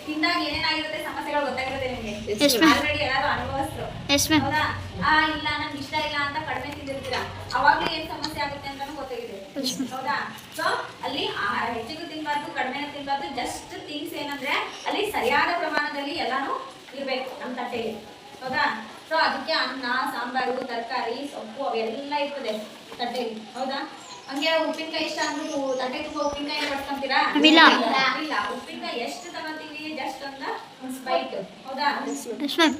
ತಿಂದಾಗ ಏನೇನಾಗಿರುತ್ತೆ ಸಮಸ್ಯೆಗಳು ಗೊತ್ತಾಗಿರುತ್ತೆ ನಿಮ್ಗೆ. Yes, ma'am. ಆಲ್ರೆಡಿ ಯಾರು ಅನುಭವಿಸ್ರು. Yes, ma'am. ಹೌದಾ? ಇಲ್ಲ ನಂಗೆ ಇಷ್ಟ ಇಲ್ಲ ಅಂತ ಕಡಿಮೆ ತಿಂದಿರ್ತೀರಾ, ಅವಾಗ್ಲೂ ಏನ್ ಸಮಸ್ಯೆ ಆಗುತ್ತೆ ಅಂತಾನು ಗೊತ್ತಾಗಿದೆ. Yes, ma'am. ಹೌದಾ? ಸೊ ಅಲ್ಲಿ ಆಹಾರ ಹೆಚ್ಚಿಗೂ ತಿನ್ಬಾರ್ದು, ಕಡಿಮೆ ತಿನ್ಬಾರ್ದು. ಜಸ್ಟ್ ಥಿಂಗ್ಸ್ ಏನಂದ್ರೆ ಅಲ್ಲಿ ಸರಿಯಾದ ಪ್ರಮಾಣದಲ್ಲಿ ಎಲ್ಲಾನು ಇರ್ಬೇಕು ನಮ್ಮ ತಟ್ಟೆಗೆ. ಹೌದಾ? ಸೊ ಅದಕ್ಕೆ ಅನ್ನ, ಸಾಂಬಾರು, ತರಕಾರಿ, ಸೊಪ್ಪು ಅವೆಲ್ಲ ಇರ್ತದೆ ತಟ್ಟೆಗೆ. ಹೌದಾ? ಹಂಗೆ ಉಪ್ಪಿನಕಾಯಿ ಇಷ್ಟ ಅಂದ್ಬಿಟ್ಟು ತಟ್ಟೆ ತುಂಬ ಉಪ್ಪಿನಕಾಯಿ ಬಡ್ಕೊಂತೀರಾ? ಇಲ್ಲ. ಇಲ್ಲ, ಉಪ್ಪಿನಕಾಯಿ ಎಷ್ಟು ತಗೋತೀವಿ ಜಸ್ಟ್ ಒಂದು ಸ್ಪೈಟ್. ಹೌದಾ? Yes, ma'am.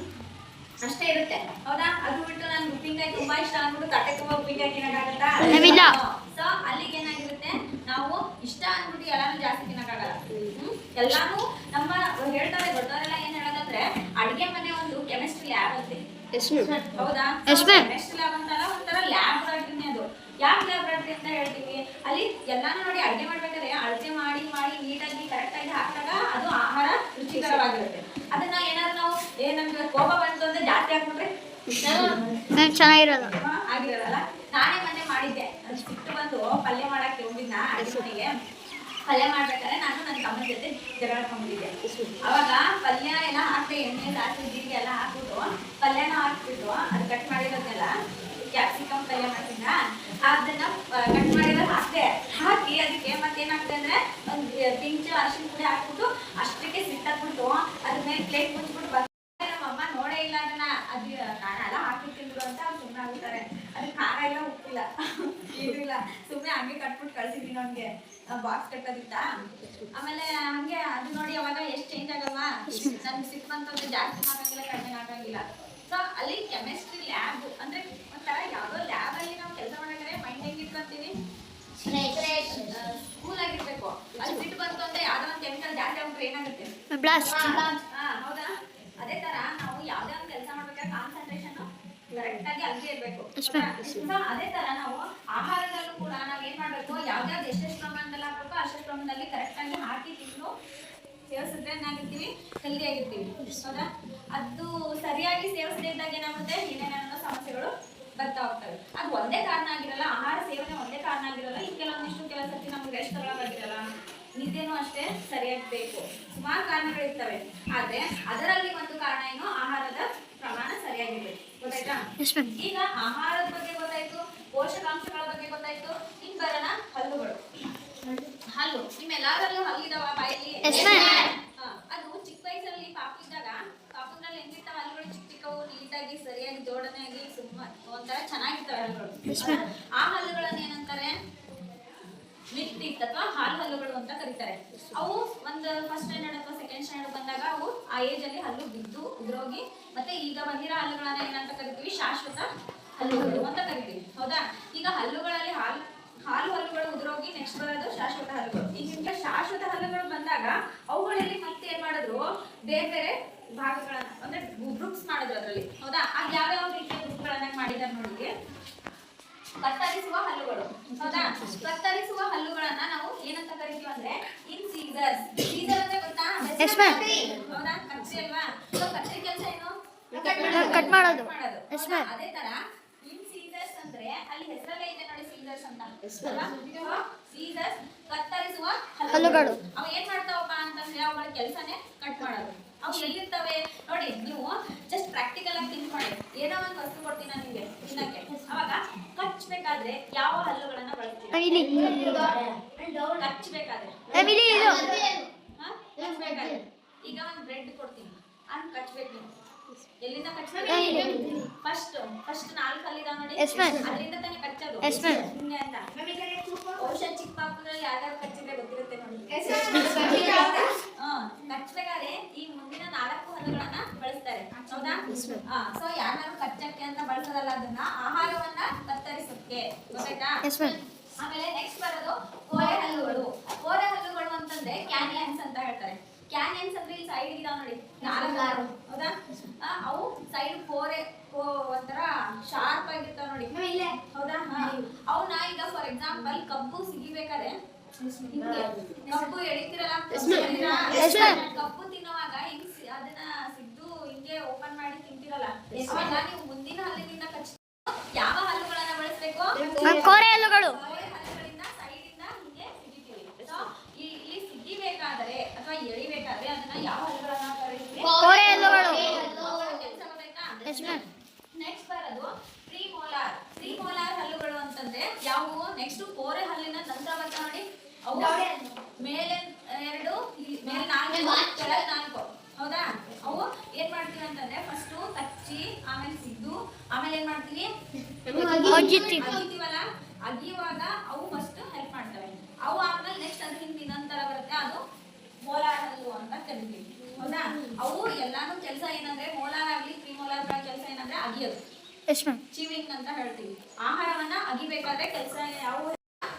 ಅಷ್ಟೇ ಇರುತ್ತೆ. ಹೌದಾ? ಅದು ಬಿಟ್ಟು ನನ್ಗೆ ಉಪ್ಪಿನಕಾಯಿ ತುಂಬಾ ಇಷ್ಟ ಅಂದ್ಬಿಟ್ಟು ತಟ್ಟೆ ತುಂಬಾ ಉಪ್ಪಿನಕಾಯಿ ತಿನ್ನಕ್ಕಾಗತ್ತಾ? ಇಲ್ಲ. ಸೊ ಅಲ್ಲಿಗೆ ಏನಾಗಿರುತ್ತೆ, ನಾವು ಇಷ್ಟ ಅಂದ್ಬಿಟ್ಟು ಎಲ್ಲಾನು ಜಾಸ್ತಿ ತಿನ್ನಕ್ಕಾಗಲ್ಲ. ಎಲ್ಲಾನು ನಮ್ಮ ಹೇಳ್ತಾರೆ ದೊಡ್ಡವರೆಲ್ಲ ಏನ್ ಹೇಳೋದಂದ್ರೆ ಅಡಿಗೆ ಮನೆ ಒಂದು ಕೆಮಿಸ್ಟ್ರಿ ಲ್ಯಾಬ್ ಅಂತೆ. ಹೌದಾ? Yes, ma'am. ಕೆಮಿಸ್ಟ್ರಿ ಲ್ಯಾಬ್ ಅಂತಲ್ಲ, ಒಂಥರ ಲ್ಯಾಬ್ರೇಟರಿನೇ ಅದು. ಯಾಕೆ ಲ್ಯಾಬ್ರೇಟರಿ ಅಂತ ಹೇಳ್ತೀವಿ? ಅಲ್ಲಿ ಎಲ್ಲಾನು ನೋಡಿ ಅಡಿಗೆ ಮಾಡ್ಬೇಕಾದ್ರೆ ಅಳತೆ ಮಾಡಿ ಮಾಡಿ ನೀಟಾಗಿ ಕರೆಕ್ಟಾಗಿ ಹಾಕಿದಾಗ ಅದು ಆಹಾರ ರುಚಿಕರವಾಗಿರುತ್ತೆ. ಅದನ್ನ ಏನಾದ್ರು ನಾವು ನಮ್ಗೆ ಕೋಪ ಬಂತು ಅಂದ್ರೆ ಜಾಸ್ತಿ ಹಾಕ್ಬಿಟ್ರೆ ಮ್ಯಾಮ್ ಚೆನ್ನಾಗಿರೋದು. ಆಗಿರಲ್ಲ. ನಾನೇ ಮೊನ್ನೆ ಮಾಡಿದ್ದೆ, ಅದು ಸಿಟ್ಟು ಬಂದು ಪಲ್ಯ ಮಾಡಕ್ಕೆ ಹೋಗಿದ್ನ ಅಡಿಗೆ ಮನೆಗೆ. ಪಲ್ಯ ಮಾಡ್ಬೇಕಾದ್ರೆ ನಾನು ನನ್ನ ತಮ್ಮನ ಜೊತೆ ಜಗಳಾಡ್ಕೊಂಡಿದ್ದೆ. ಅವಾಗ ಪಲ್ಯ ಎಲ್ಲ ಹಾಕ್ದೆ, ಎಣ್ಣೆ, ಸಾಸಿವೆ, ಜೀರಿಗೆ ಎಲ್ಲ ಹಾಕ್ಬಿಟ್ಟು ಪಲ್ಯನ ಹಾಕ್ಬಿಟ್ಟು ಅದು ಕಟ್ ಮಾಡಿರೋದೆಲ್ಲ ಕ್ಯಾಪ್ಸಿಕಮ್ ಪಲ್ಯ ಮಾಡ್ತೀನ, ಅದನ್ನ ಕಟ್ ಮಾಡಿರೋದು ಹಾಕ್ದೆ. ಹಾಕಿ ಅದಕ್ಕೆ ಮತ್ತೇನಾಗ್ತದೆ ಅಂದ್ರೆ ಒಂದು ಪಿಂಚು ಅರಿಶಿನ ಪುಡಿ ಹಾಕ್ಬಿಟ್ಟು ಅಷ್ಟಕ್ಕೆ ಸಿಟ್ಟಾಕ್ಬಿಟ್ಟು ಅದ್ರ ಮೇಲೆ ಪ್ಲೇಟ್ ಮುಚ್ಚಿಬಿಟ್ಟು ನಮ್ಮಮ್ಮ ನೋಡೇ ಇಲ್ಲ ಅದನ್ನ. ಅದು ನಾನು ಎಲ್ಲ ಹಾಕಿರ್ತಿದ್ರು ಅಂತ ಅವ್ರು ಸುಮ್ಮನೆ ಆಗ್ಬಿಡ್ತಾರೆ. ಅದು ಖಾರ ಇಲ್ಲ, ಉಪ್ಪಿಲ್ಲ, ಇದಿಲ್ಲ, ಸುಮ್ಮನೆ ಹಂಗೆ ಕಟ್ಬಿಟ್ಟು ಕಳ್ಸಿದ್ದೀನಿ ಅವ್ನಿಗೆ ಬಾಕ್ಸ್ ಕಟ್ಟೋದಿತ್ತ. ಆಮೇಲೆ ಹಂಗೆ ಅದು ನೋಡಿ ಅವಾಗ ಎಷ್ಟು ಚೇಂಜ್ ಆಗಲ್ವಾ? ನನ್ಗೆ ಸಿಟ್ಟು ಬಂತಂದ್ರೆ ಜಾಸ್ತಿ ಹಾಕಂಗಿಲ್ಲ, ಕಡಿಮೆ ಹಾಕಂಗಿಲ್ಲ. ಸೊ ಅಲ್ಲಿ ಕೆಮಿಸ್ಟ್ರಿ ಲ್ಯಾಬ್ ಅಂದ್ರೆ ಒಂಥರ ಯಾವುದೋ ಲ್ಯಾಬ್ ಅಲ್ಲಿ ನಾವು ಕೆಲಸ ಮಾಡಿದ್ರೆ ಮೈಂಡ್ ಹೆಂಗ್ ಇಟ್ಕೊಂತೀವಿ, ಸ್ಕೂಲ್ ಆಗಿರ್ಬೇಕು. ಅಲ್ಲಿ ಸಿಟ್ಟು ಬಂತು ಅಂದ್ರೆ ಯಾವ್ದೋ ಒಂದು ಕೆಮಿಕಲ್ ಜಾಸ್ತಿ ಆಗ್ಬಿಟ್ರೆ ಏನಾಗುತ್ತೆ? ಬ್ಲಾಸ್ಟ್. ಹೌದಾ? ಅದೇ ತರ ನಾವು ಯಾವ್ದೇ ಒಂದು ಕೆಲಸ ಮಾಡ್ಬೇಕಾದ್ರೆ ಕಾನ್ಸಂಟ್ರೇಷನ್ ಕರೆಕ್ಟ್ ಆಗಿ ಅಲ್ಲಿಗೆ ಇರ್ಬೇಕು. ಅದೇ ತರ ನಾವು ಆಹಾರದಲ್ಲೂ ಕೂಡ ನಾವ್ ಏನ್ ಮಾಡ್ಬೇಕು, ಯಾವ್ದಾವ್ದು ಎಷ್ಟೆಷ್ಟು ಪ್ರಮಾಣದಲ್ಲಿ ಹಾಕ್ಬೇಕು ಅಷ್ಟೆಷ್ಟು ಪ್ರಮಾಣದಲ್ಲಿ ಕರೆಕ್ಟ್ ಆಗಿ ಹಾಕಿ ತಿಂದು ಸೇವಿಸಿದ್ರೆ ಏನಾಗಿರ್ತೀವಿ, ಹೆಲ್ದಿ ಆಗಿರ್ತೀವಿ. ಹೌದಾ? ಅದು ಸರಿಯಾಗಿ ಸೇವಿಸದೇ ಇದ್ದಾಗ ಏನಾಗುತ್ತೆ, ಏನೇನೋ ಸಮಸ್ಯೆಗಳು ಬರ್ತಾ ಹೋಗ್ತವೆ. ಅದು ಒಂದೇ ಕಾರಣ ಆಗಿರಲ್ಲ, ಆಹಾರ ಸೇವನೆ ಒಂದೇ ಕಾರಣ ಆಗಿರಲ್ಲ. ಈ ಕೆಲವೊಂದಿಷ್ಟು ಸರ್ತಿ ನಮ್ಗೆ ರೆಸ್ಟ್ ತಗೊಳಕ್ಕಾಗಿರಲ್ಲ, ನಿದ್ದೆನೂ ಅಷ್ಟೇ ಸರಿಯಾಗಿ ಬೇಕು, ಸುಮಾರು ಕಾರಣಗಳಿರ್ತವೆ. ಆದ್ರೆ ಅದರಲ್ಲಿ ಒಂದು ಕಾರಣ ಏನು, ಆಹಾರದ ಪ್ರಮಾಣ ಸರಿಯಾಗಿರ್ಬೇಕು. ಗೊತ್ತಾಯ್ತಾ? ಈಗ ಆಹಾರದ ಬಗ್ಗೆ ಗೊತ್ತಾಯ್ತು, ಪೋಷಕಾಂಶಗಳ ಬಗ್ಗೆ ಗೊತ್ತಾಯ್ತು. ಇನ್ ಬರೋಣ ಹಲ್ಲುಗಳು. ಹಲ್ಲು ನಿಮ್ಮೆಲ್ಲರಲ್ಲೂ ಹಲ್ಲಿದಾವ ಬಾಯಲ್ಲಿ? ಅದು ಚಿಕ್ಕ ವಯಸ್ಸಲ್ಲಿ ಪಾಪು ಇದ್ದಾಗ ಪಾಪುನಲ್ಲಿ ಹೆಂಗಿರ್ತಾವ ಹಲ್ಲುಗಳು, ಚಿಕ್ಕ ಚಿಕ್ಕವು, ನೀಟಾಗಿ ಸರಿಯಾಗಿ ಜೋಡಣೆಯಾಗಿ ಒಂಥರ ಚೆನ್ನಾಗಿರ್ತವೆ ಹಲ್ಲುಗಳು. ಆ ಹಲ್ಲುಗಳನ್ನ ಏನಂತಾರೆ, ಮಿಲ್ಕ್ ಟೀತ್ ಅಥವಾ ಹಾಲು ಹಲ್ಲುಗಳು ಅಂತ ಕರೀತಾರೆ. ಅವು ಒಂದು ಫಸ್ಟ್ ಸ್ಟ್ಯಾಂಡರ್ಡ್ ಅಥವಾ ಸೆಕೆಂಡ್ ಸ್ಟ್ಯಾಂಡರ್ಡ್ ಬಂದಾಗ ಅವು ಆ ಏಜ್ ಅಲ್ಲಿ ಹಲ್ಲು ಬಿದ್ದು ಉದುರೋಗಿ, ಮತ್ತೆ ಈಗ ಬಂದಿರೋ ಹಲ್ಲುಗಳನ್ನ ಏನಂತ ಕರಿತೀವಿ, ಶಾಶ್ವತ ಹಲ್ಲುಗಳು ಅಂತ ಕರಿತೀವಿ. ಹೌದಾ? ಈಗ ಹಲ್ಲುಗಳಲ್ಲಿ ಹಾಲು ಹಲ್ಲುಗಳು ಉದುರೋಗಿ ನೆಕ್ಸ್ಟ್ ಬರೋದು ಶಾಶ್ವತ ಹಲ್ಲುಗಳು. ಈಗ ಶಾಶ್ವತ ಹಲ್ಲುಗಳು ಬಂದಾಗ ಅವುಗಳಲ್ಲಿ ಮತ್ತೆ ಏನ್ ಮಾಡಿದ್ರು, ಬೇರೆ ಬೇರೆ ಭಾಗಗಳನ್ನ ಅಂದ್ರೆ ಗ್ರೂಪ್ಸ್ ಮಾಡಿದ್ರು ಅದರಲ್ಲಿ. ಹೌದಾ? ಆಗ ಯಾವ್ಯಾವ ರೀತಿಯ ಗ್ರೂಪ್ಗಳನ್ನ ಮಾಡಿದಾರೆ ನೋಡಿ. ಕತ್ತರಿಸುವ ಹಲ್ಲುಗಳು. ಹೌದಾ? ಕತ್ತರಿಸುವ ಹಲ್ಲುಗಳನ್ನ ನಾವು ಏನಂತ ಕರಿತೀವಿ ಅಂದ್ರೆ ಇನ್ಸೀಸರ್ಸ್. ಸೀಸರ್ ಅಂದ್ರೆ ಗೊತ್ತಾ? ಹೌದಾ? ಕತ್ರಿ ಅಲ್ವಾ? ಕತ್ರಿ ಕೆಲಸ ಏನು? ಕಟ್ ಮಾಡೋದು. ಅದೇ ತರ ಇನ್ಸೀಸರ್ಸ್ ಅಂದ್ರೆ ಅಲ್ಲಿ ಹೆಸರಲ್ಲೇ ಇದೆ ನೋಡಿ, ಸೀಸರ್ಸ್ ಅಂತ. ಸೀಸರ್ಸ್ ಕತ್ತರಿಸುವ ಹಲ್ಲುಗಳು. ಅವು ಏನ್ ಮಾಡ್ತಾವಪ್ಪ ಅಂತಂದ್ರೆ ಅವುಗಳ ಕೆಲಸನೇ ಕಟ್ ಮಾಡೋದು. ಅವು ಎಲ್ಲಿರ್ತವೆ ನೋಡಿ, ನೀವು ಜಸ್ಟ್ ಪ್ರಾಕ್ಟಿಕಲ್ ಆಗಿ ಥಿಂಕ್ ಮಾಡಿ. ಏನೋ ಒಂದು ವಸ್ತು ಕೊಡ್ತೀನಿ ನಾನು ನಿಮಗೆ ತಿನ್ನಕ್ಕೆ, ಅವಾಗ ಕಚ್ಚಬೇಕಾದ್ರೆ ಯಾವ ಹಲ್ಲುಗಳನ್ನ ಬಳಸ್ತೀವಿ? ಕಚ್ಚಬೇಕಾದ್ರೆ ಈಗ ಒಂದು ಬ್ರೆಡ್ ಕೊಡ್ತೀನಿ, ಅದನ್ನ ಕಚ್ಚಬೇಕು ನೀವು. ಎಲ್ಲಿಂದ ಕಚ್ಚಬೇಕು? ಫಸ್ಟ್ 4 ಹಲ್ಲಿದಾವ ನೋಡಿ, ಅದರಿಂದ ತಾನೇ ಕಚ್ಚೋದು. ಹಿಂಗೆ ಅಂತ ಬಹುಶಃ ಚಿಕ್ಕ ಪಾಪದಲ್ಲಿ ಯಾವ್ದಾದ್ರು ಕಚ್ಚಿದ್ರೆ ಗೊತ್ತಿರುತ್ತೆ ನೋಡಿ. ಕಚ್ಚಬೇಕಾದ್ರೆ ಈ ಮುಂದಿನ 4 ಹಲ್ಲುಗಳನ್ನ ಬಳಸ್ತಾರೆ. ಹೌದಾ? ಸೊ ಯಾರು ಕಚ್ಚಕ್ಕೆ ಅಂತ ಬಳಸೋದಲ್ಲ, ಅದನ್ನ ಆಹಾರವನ್ನ ಕತ್ತರಿಸಕ್ಕೆ. ಗೊತ್ತಾಯ್ತಾ? ಆಮೇಲೆ ನೆಕ್ಸ್ಟ್ ಬರೋದು ಕೋರೆ ಹಲ್ಲುಗಳು. ಕೋರೆ ಹಲ್ಲುಗಳು ಅಂತಂದ್ರೆ ಕ್ಯಾನಿಯನ್ಸ್ ಅಂತ ಹೇಳ್ತಾರೆ. ಕ್ಯಾನಿಯನ್ಸ್ ಅಂದ್ರೆ ಇಲ್ಲಿ ಸೈಡ್ ಇದಾವ ನೋಡಿ 4. ಹೌದಾ? ಅವು ಸೈಡ್ ಕೋರೆ ಒಂಥರ ಶಾರ್ಪ್ ಆಗಿರ್ತಾವ ನೋಡಿ. ಹೌದಾ? ಅವನ್ನ ಈಗ ಫಾರ್ ಎಕ್ಸಾಂಪಲ್ ಕಬ್ಬು ಸಿಗಿಬೇಕಾದ್ರೆ ಕಬ್ಬು ಎಳಿತಿರಲ್ಲ, ಕಬ್ಬು ತಿನ್ನುವಾಗ ಹಿಂಗ್ ಅದನ್ನ ಸಿದ್ದು ಹಿಂಗೆ ಓಪನ್ ಮಾಡಿ ತಿಂತಿರಲ್ಲ, ಅವಾಗ ನೀವು ಮುಂದಿನ ಹಲ್ಲಿನಿಂದ ಕಚ್ಚ ಯಾವ ಹಲ್ಲುಗಳನ್ನ ಬಳಸಬೇಕು? ಕೋರೆ ಹಲ್ಲುಗಳು. ಹಲ್ಲುಗಳಿಂದ ಸೈಡ್ ಇಂದ ಹಿಂಗೆ ಸಿಗಿತೀವಿ. ಸೊ ಇಲ್ಲಿ ಸಿಗಿಬೇಕಾದ್ರೆ ಅಥವಾ ಎಳಿಬೇಕಾದ್ರೆ ಅದನ್ನ ಯಾವ ಹಲ್ಲುಗಳನ್ನ ಕರೀತೀವಿ? ಕೋರೆ ಹಲ್ಲುಗಳು. ಮಾಡ್ತೀವಿ ಅಗಿತೀವಿ. ಅಗಿತೀವಲ್ಲ, ಅಗಿಯುವಾಗ ಅವು ಫಸ್ಟ್ ಹೆಲ್ಪ್ ಮಾಡ್ತವೆ. ಅವು ಆದ್ಮೇಲೆ ನೆಕ್ಸ್ಟ್ ಅದ್ರ ಹಿಂದೆ ಇನ್ನೊಂದರ ಬರುತ್ತೆ, ಅದು ಮೋಲಾರ್ ಹಲ್ಲು ಅಂತ ಕರಿತೀವಿ. ಹೌದಾ? ಅವು ಎಲ್ಲಾನು ಕೆಲಸ ಏನಂದ್ರೆ ಮೋಲಾರ್ ಆಗ್ಲಿ ಪ್ರಿಮೋಲಾರ್ಗಳ ಕೆಲಸ ಏನಂದ್ರೆ ಅಗಿಯೋದು, ಎಸ್ ಮ್ಯಾಮ್. ಚೀವಿಂಗ್ ಅಂತ ಹೇಳ್ತೀವಿ. ಆಹಾರವನ್ನ ಅಗಿಬೇಕಾದ್ರೆ ಕೆಲಸ ಯಾವ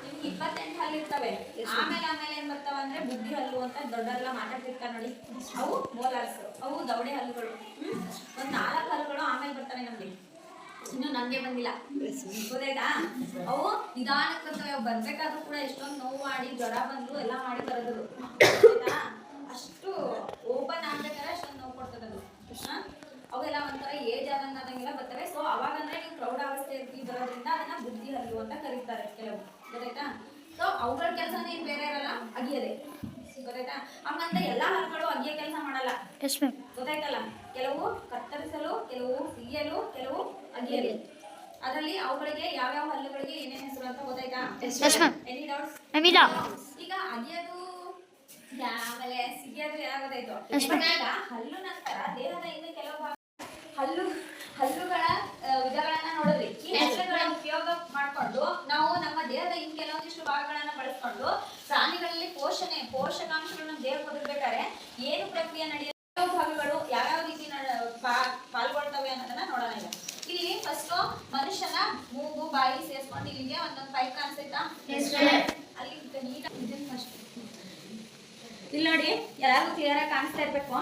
ನಿಮ್ಗೆ 28 ಹಲ್ಲು ಇರ್ತವೆ. ಆಮೇಲೆ ಏನ್ ಬರ್ತಾವ ಅಂದ್ರೆ ಬುದ್ಧಿ ಹಲ್ಲು ಅಂತ ದೊಡ್ಡರೆಲ್ಲ ಮಾತಾಡ್ತಿರ್ತಾರೆ ನೋಡಿ, ಅವು ಮೋಲಾರ್ಸ್, ಅವು ದವಡೆ ಹಲ್ಲುಗಳು. ಒಂದ್ 4 ಹಲ್ಲುಗಳು ಆಮೇಲೆ ಬರ್ತಾವೆ ನಮ್ಗೆ, ಇನ್ನು ನಮ್ಗೆ ಬಂದಿಲ್ಲ. ಗೊತ್ತಾಯ್ತಾ? ಅವು ನಿಧಾನಕ್ಕೆ ಬರ್ತವೆ. ಅವು ಬರ್ಬೇಕಾದ್ರೂ ಕೂಡ ಎಷ್ಟೊಂದು ನೋವು ಮಾಡಿ ಜ್ವರ ಬಂದು ಎಲ್ಲ ಮಾಡಿ ಬರೋದು. ಗೊತ್ತಾಯ್ತಾ? ಅಷ್ಟು ಓಪನ್ ಆಗ್ಬೇಕಾದ್ರೆ ಅಷ್ಟೊಂದು ನೋವು ಕೊಡ್ತದದು. ಅವೆಲ್ಲ ಒಂಥರ ಏಜ್ ಆದಂಗೆಲ್ಲ ಬರ್ತವೆ. ಸೊ ಅವಾಗ ಅಂದ್ರೆ ನೀವು ಪ್ರೌಢಾವಸ್ಥೆ ಬರೋದ್ರಿಂದ ಅದನ್ನ ಬುದ್ಧಿ ಹಲ್ಲು ಅಂತ ಕರೀತಾರೆ ಕೆಲವು. ಗೊತ್ತಾಯ್ತಾ? ಸೊ ಅವುಗಳ ಕೆಲಸನೇ ಏನ್ ಬೇರೆ ಇರಲ್ಲ, ಅಗಿಯದೆ. ಗೊತ್ತಾಯ್ತಾ? ಹಂಗಂತ ಎಲ್ಲಾ ಹಲ್ಲುಗಳು ಅಗಿಯೋ ಕೆಲಸ ಮಾಡಲ್ಲ. Yes ma'am. ಗೊತ್ತಾಯ್ತಲ್ಲ? ಕೆಲವು ಕತ್ತರಿಸಲು, ಕೆಲವು ಸಿಗಿಯಲು, ಕೆಲವು ಅಗಿಯಲು. ಅದರಲ್ಲಿ ಅವುಗಳಿಗೆ ಯಾವ್ಯಾವ ಹಲ್ಲುಗಳಿಗೆ ಏನೇನು ಹೆಸರು ಅಂತ ಗೊತ್ತಾಯ್ತಾ? Yes ma'am. Any doubts? ಇಲ್ಲ. ಈಗ ಅಗಿಯೋದು ಆಮೇಲೆ ಸಿಗಿಯೋದು ಯಾವ್ದಾಯ್ತು. Yes, ma'am. ಈಗ ಹಲ್ಲು ನಂತರ ದೇಹದ ಇನ್ನು ಕೆಲವು ಹಲ್ಲುಗಳ ವಿಧಗಳನ್ನ ನೋಡಿದ್ವಿ. ಈ ಹಲ್ಲುಗಳ ಉಪಯೋಗ ಮಾಡ್ಕೊಂಡು ನಾವು ನಮ್ಮ ದೇಹದ ಇನ್ ಕೆಲವೊಂದಿಷ್ಟು ಭಾಗಗಳನ್ನ ಬಳಸ್ಕೊಂಡು ಪ್ರಾಣಿಗಳಲ್ಲಿ ಪೋಷಕಾಂಶಗಳನ್ನ ದೇಹ ಕೊಡಬೇಕಾದ್ರೆ ಏನು ಪ್ರಕ್ರಿಯೆ ನಡೆಯುತ್ತೆ, ಭಾಗಗಳು ಯಾವ್ಯಾವ ರೀತಿ ಪಾಲ್ಗೊಳ್ತವೆ ಅನ್ನೋದನ್ನ ನೋಡೋಣ. ಈಗ ಇಲ್ಲಿ ಫಸ್ಟ್ ಮನುಷ್ಯನ ಮೂಗು ಬಾಯಿ ಸೇರಿಸ್ಕೊಂಡು ಇಲ್ಲಿಗೆ ಒಂದೊಂದು ಪೈಪ್ ಕಾಣಿಸ್ತಾ, ಅಲ್ಲಿ ನೀಟಾಗಿ ಫಸ್ಟ್ ಇಲ್ಲಿ ನೋಡಿ, ಎಲ್ಲರಿಗೂ ಕ್ಲಿಯರ್ ಆಗಿ ಕಾಣಿಸ್ತಾ ಇರ್ಬೇಕು.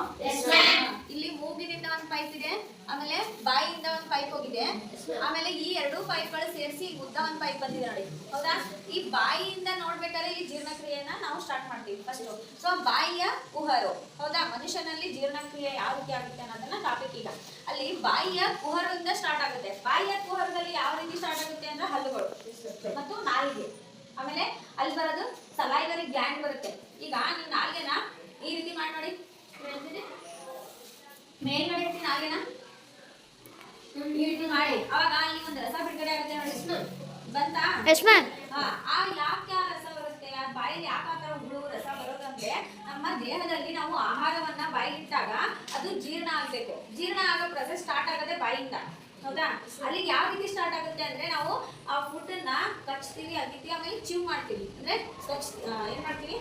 ಇಲ್ಲಿ ಮೂಗಿನಿಂದ ಒಂದು ಪೈಪ್ ಇದೆ, ಆಮೇಲೆ ಬಾಯಿಯಿಂದ ಒಂದು ಪೈಪ್ ಹೋಗಿದೆ, ಆಮೇಲೆ ಈ 2 ಪೈಪ್ಗಳು ಸೇರಿಸಿ ಉದ್ದ ಒಂದು ಪೈಪ್ ಬಂದಿದೆ ನೋಡಿ. ಹೌದಾ? ಈ ಬಾಯಿಯಿಂದ ನೋಡ್ಬೇಕಾದ್ರೆ ಇಲ್ಲಿ ಜೀರ್ಣಕ್ರಿಯೆನ ನಾವು ಸ್ಟಾರ್ಟ್ ಮಾಡ್ತೀವಿ ಫಸ್ಟ್. ಸೊ ಬಾಯಿಯ ಕುಹರು. ಹೌದಾ? ಮನುಷ್ಯನಲ್ಲಿ ಜೀರ್ಣಕ್ರಿಯೆ ಯಾವ ರೀತಿ ಆಗುತ್ತೆ ಅನ್ನೋದನ್ನ ಟಾಪಿಕ್. ಈಗ ಅಲ್ಲಿ ಬಾಯಿಯ ಕುಹರದಿಂದ ಸ್ಟಾರ್ಟ್ ಆಗುತ್ತೆ. ಬಾಯಿಯ ಕುಹರದಲ್ಲಿ ಯಾವ ರೀತಿ ಸ್ಟಾರ್ಟ್ ಆಗುತ್ತೆ ಅಂದ್ರೆ ಹಲ್ಲುಗಳು ಮತ್ತು ನಾಲಿಗೆ. ಆಮೇಲೆ ಅಲ್ಲಿ ಬರೋದು ಸಲೈವರಿ ಗ್ಲ್ಯಾಂಡ್ ಬರುತ್ತೆ. ಈಗ ನೀವು ನಾಲ್ಗೆನ ಈ ರೀತಿ ಮಾಡಿ ನೋಡಿ, ಮೇಲ್ಗಡೆ ಇರ್ತೀನಿ ನಾಲ್ಗೆನ ಈ ರೀತಿ ಮಾಡಿ, ಅವಾಗ ಅಲ್ಲಿ ಒಂದು ರಸ ಬಿಡುಗಡೆ ಆಗುತ್ತೆ ನೋಡಿ. ಬಂತಾ? Yes ma'am. ಯಾಕೆ ಆ ರಸ ಬರುತ್ತೆ, ಆ ಬಾಯಲ್ಲಿ ಯಾಕೆ ಆ ಥರ ಹುಳು ರಸ ಬರೋದಂದ್ರೆ ನಮ್ಮ ದೇಹದಲ್ಲಿ ನಾವು ಆಹಾರವನ್ನ ಬಾಯಿಲಿಟ್ಟಾಗ ಅದು ಜೀರ್ಣ ಆಗ್ಬೇಕು. ಜೀರ್ಣ ಆಗೋ ಪ್ರೊಸೆಸ್ ಸ್ಟಾರ್ಟ್ ಆಗೋದೇ ಬಾಯಿಂದ. ಹೌದಾ? ಅಲ್ಲಿಗೆ ಯಾವ ರೀತಿ ಸ್ಟಾರ್ಟ್ ಆಗುತ್ತೆ ಅಂದ್ರೆ ನಾವು ಆ ಫುಡ್ ಅನ್ನ ಕಚ್ತೀವಿ, ಅಗಿತೀವಿ, ಆಮೇಲೆ ಚೀವ್ ಮಾಡ್ತೀವಿ. ಅಂದ್ರೆ ಏನ್ ಮಾಡ್ತೀವಿ,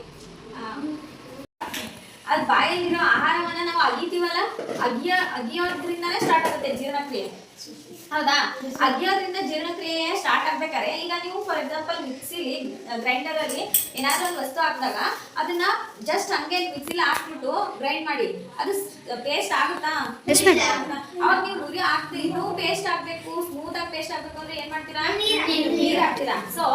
ಅದ್ ಬಾಯಲ್ಲಿರೋ ಆಹಾರವನ್ನ ನಾವು ಅಗಿತೀವಲ್ಲ, ಅಗಿಯೋದ್ರಿಂದಾನೇ ಸ್ಟಾರ್ಟ್ ಆಗುತ್ತೆ ಜೀರ್ಣಕ್ರಿಯೆ. ಹೌದಾ? ಅಗಿಯೋದ್ರಿಂದ ಜೀರ್ಣಕ್ರಿಯೆ ಸ್ಟಾರ್ಟ್ ಆಗ್ಬೇಕಾದ್ರೆ ಈಗ ನೀವು ಫಾರ್ ಎಕ್ಸಾಂಪಲ್ ಮಿಕ್ಸಿಲಿ ಗ್ರೈಂಡರ್ ಅಲ್ಲಿ ಏನಾದ್ರೂ ಒಂದು ವಸ್ತು ಹಾಕಿದಾಗ ಅದನ್ನ ಜಸ್ಟ್ ಹಂಗೆ ಮಿಕ್ಸಿಲಿ ಹಾಕ್ಬಿಟ್ಟು ಗ್ರೈಂಡ್ ಮಾಡಿ, ಅದು ಪೇಸ್ಟ್ ಆಗುತ್ತಾ? ಅವಾಗ ನೀವು ಹುರಿ ಹಾಕ್ತೀರಿ, ಇನ್ನೂ ಪೇಸ್ಟ್ ಆಗ್ಬೇಕು, ಸ್ಮೂತ್ ಆಗಿ ಪೇಸ್ಟ್ ಆಗ್ಬೇಕು ಅಂದ್ರೆ ಏನ್ ಮಾಡ್ತೀರಾ? ನೀರ್ ಹಾಕ್ತೀರಾ. ಸೊ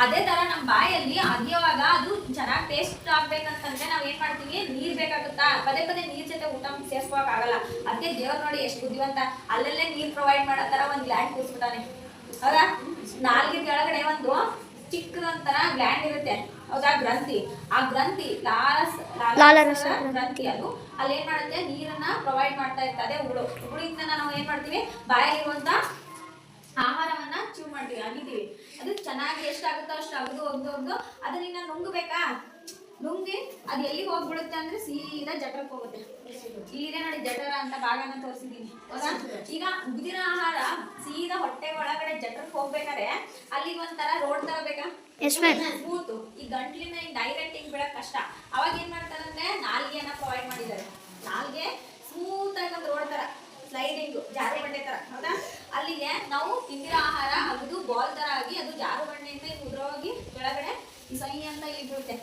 ಅದೇ ತರ ನಮ್ಮ ಬಾಯಲ್ಲಿ ಅಗಿಯುವಾಗ ಅದು ಚೆನ್ನಾಗಿ ಪೇಸ್ಟ್ ಆಗ್ಬೇಕಂತಂದ್ರೆ ನಾವ್ ಏನ್ ಮಾಡ್ತೀವಿ, ನೀರ್ ಬೇಕಾಗುತ್ತಾ? ಪದೇ ಪದೇ ನೀರ್ ಜೊತೆ ಊಟ ಸೇರ್ಸ್ಕೋಕ್ ಆಗಲ್ಲ. ಅದಕ್ಕೆ ದೇವ್ರು ನೋಡಿ ಎಷ್ಟು ಬುದ್ಧಿವಂತ, ಅಲ್ಲಲ್ಲೇ ನೀರ್ ಪ್ರೊವೈಡ್ ಮಾಡೋ ತರ ಒಂದ್ ಗ್ಲ್ಯಾಂಡ್ ಕೂರಿಸ್ಬಿಟ್ಟಾನೆ. ಹೌದಾ? ನಾಲ್ಗೆ ಕೆಳಗಡೆ ಒಂದು ಚಿಕ್ಕದೊಂಥರ ಗ್ಲ್ಯಾಂಡ್ ಇರುತ್ತೆ. ಹೌದಾ? ಗ್ರಂಥಿ. ಆ ಗ್ರಂಥಿ ಲಾಲಾರಸ ಗ್ರಂಥಿ, ಅದು ಅಲ್ಲಿ ಏನ್ ಮಾಡುತ್ತೆ, ನೀರನ್ನ ಪ್ರೊವೈಡ್ ಮಾಡ್ತಾ ಇರ್ತದೆ. ಹುಳಿಯಿಂದ ನಾವು ಏನ್ ಮಾಡ್ತೀವಿ, ಬಾಯಲ್ಲಿರುವಂತ ಆಹಾರವನ್ನ ಚೂವ್ ಮಾಡ್ತೀವಿ, ಅಗಿತೀವಿ. ಅದು ಚೆನ್ನಾಗಿ ಎಷ್ಟಾಗುತ್ತೋ ಅಷ್ಟು ಅಗದು ಅದನ್ನ ನುಂಗಬೇಕಾ? ನುಂಗಿ ಅದು ಎಲ್ಲಿಗೆ ಹೋಗ್ಬಿಡುತ್ತೆ ಅಂದ್ರೆ ಸೀದಾ ಜಠರಕ್ಕೆ ಹೋಗುತ್ತೆ. ಇಲ್ಲಿದೆ ನೋಡಿ ಜಠರ ಅಂತ ಭಾಗನ ತೋರಿಸಿದೀನಿ. ಹೌದಾ? ಈಗ ಉಗಿದಿರೋ ಆಹಾರ ಸೀದಾ ಹೊಟ್ಟೆ ಒಳಗಡೆ ಜಠರಕ್ಕೆ ಹೋಗ್ಬೇಕಾದ್ರೆ ಅಲ್ಲಿಗೆ ಒಂಥರ ರೋಡ್ ತರ ಬೇಕಾ? ಸ್ಮೂತ್. ಈ ಗಂಟ್ಲಿನ ಡೈರೆಕ್ಟ್ ಹಿಂಗ್ ಬಿಡಕ್ ಕಷ್ಟ. ಅವಾಗ ಏನ್ ಮಾಡ್ತಾರಂದ್ರೆ ನಾಲ್ಗೆಯನ್ನ ಪ್ರೊವೈಡ್ ಮಾಡಿದ್ದಾರೆ. ನಾಲ್ಗೆ ಸ್ಮೂತ್ ಆಗಿ ಒಂದು ರೋಡ್ ತರ ಸ್ಲೈಡಿಂಗ್, ಜಾರು ಬಂಡೆ ತರ. ಹೌದಾ? ಅಲ್ಲಿಗೆ ನಾವು ತಿಂದಿರೋ ಆಹಾರ ಅಗದು ಬಾಲ್ ತರ ಆಗಿ ಅದು ಜಾರು ಬಂಡೆಯಿಂದ ಉದ್ರೋಗಿ ಕೆಳಗಡೆ ಸೈ ಅಂತ ಇಲ್ಲಿ ಬೀಳುತ್ತೆ.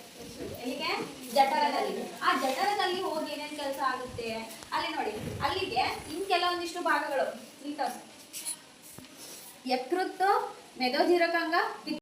ಎಲ್ಲಿಗೆ? ಜಠರದಲ್ಲಿ. ಆ ಜಠರದಲ್ಲಿ ಹೋಗಿ ಏನೇನ್ ಕೆಲಸ ಆಗುತ್ತೆ ಅಲ್ಲಿ ನೋಡಿ. ಅಲ್ಲಿಗೆ ಇನ್ ಕೆಲವೊಂದಿಷ್ಟು ಭಾಗಗಳು ಯಕೃತ್ತು, ಮೆದೋಜೀರಕಾಂಗ,